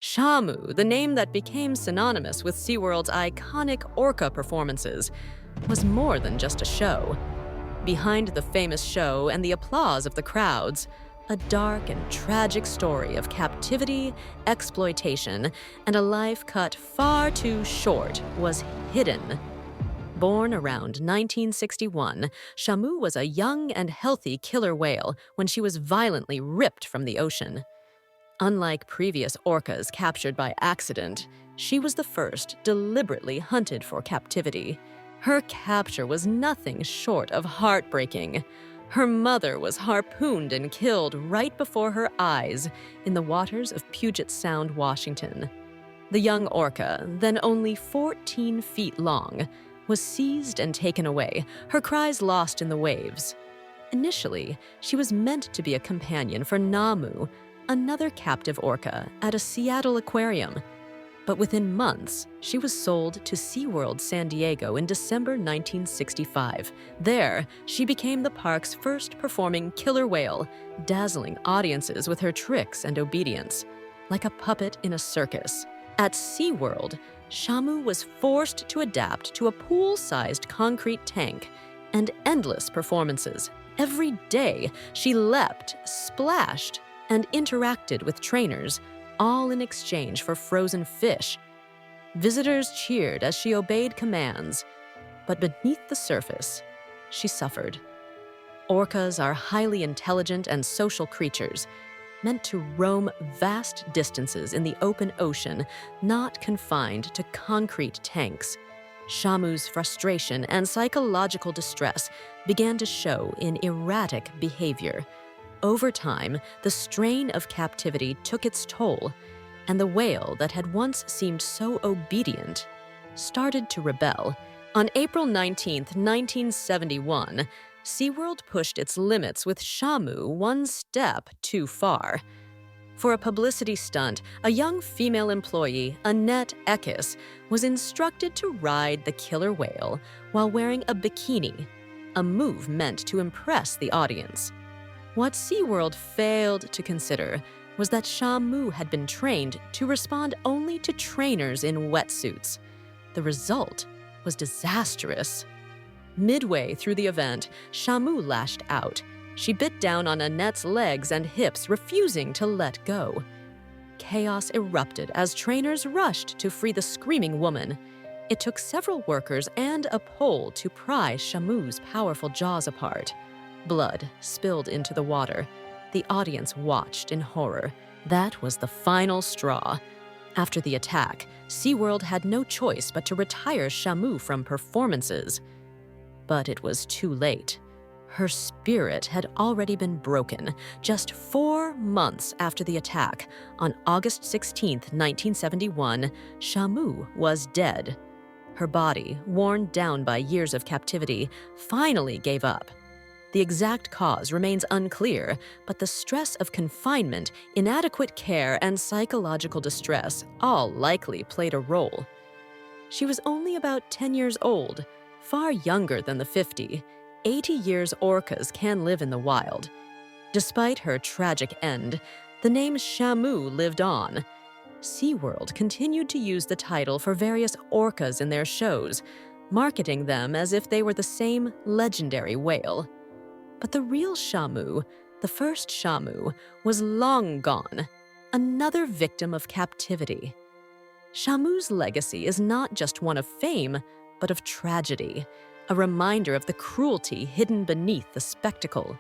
Shamu, the name that became synonymous with SeaWorld's iconic orca performances, was more than just a show. Behind the famous show and the applause of the crowds, a dark and tragic story of captivity, exploitation, and a life cut far too short was hidden. Born around 1961, Shamu was a young and healthy killer whale when she was violently ripped from the ocean. Unlike previous orcas captured by accident, she was the first deliberately hunted for captivity. Her capture was nothing short of heartbreaking. Her mother was harpooned and killed right before her eyes in the waters of Puget Sound, Washington. The young orca, then only 14 feet long, was seized and taken away, her cries lost in the waves. Initially, she was meant to be a companion for Namu, another captive orca, at a Seattle aquarium. But within months, she was sold to SeaWorld San Diego in December 1965. There, she became the park's first performing killer whale, dazzling audiences with her tricks and obedience, like a puppet in a circus. At SeaWorld, Shamu was forced to adapt to a pool-sized concrete tank and endless performances. Every day, she leapt, splashed, and interacted with trainers, all in exchange for frozen fish. Visitors cheered as she obeyed commands, but beneath the surface, she suffered. Orcas are highly intelligent and social creatures, meant to roam vast distances in the open ocean, not confined to concrete tanks. Shamu's frustration and psychological distress began to show in erratic behavior. Over time, the strain of captivity took its toll, and the whale that had once seemed so obedient started to rebel. On April 19, 1971, SeaWorld pushed its limits with Shamu one step too far. For a publicity stunt, a young female employee, Annette Eckes, was instructed to ride the killer whale while wearing a bikini, a move meant to impress the audience. What SeaWorld failed to consider was that Shamu had been trained to respond only to trainers in wetsuits. The result was disastrous. Midway through the event, Shamu lashed out. She bit down on Annette's legs and hips, refusing to let go. Chaos erupted as trainers rushed to free the screaming woman. It took several workers and a pole to pry Shamu's powerful jaws apart. Blood spilled into the water. The audience watched in horror. That was the final straw. After the attack, SeaWorld had no choice but to retire Shamu from performances. But it was too late. Her spirit had already been broken. Just 4 months after the attack, on August 16, 1971, Shamu was dead. Her body, worn down by years of captivity, finally gave up. The exact cause remains unclear, but the stress of confinement, inadequate care, and psychological distress all likely played a role. She was only about 10 years old, far younger than the 50. 80 years orcas can live in the wild. Despite her tragic end, the name Shamu lived on. SeaWorld continued to use the title for various orcas in their shows, marketing them as if they were the same legendary whale. But the real Shamu, the first Shamu, was long gone, another victim of captivity. Shamu's legacy is not just one of fame, but of tragedy, a reminder of the cruelty hidden beneath the spectacle.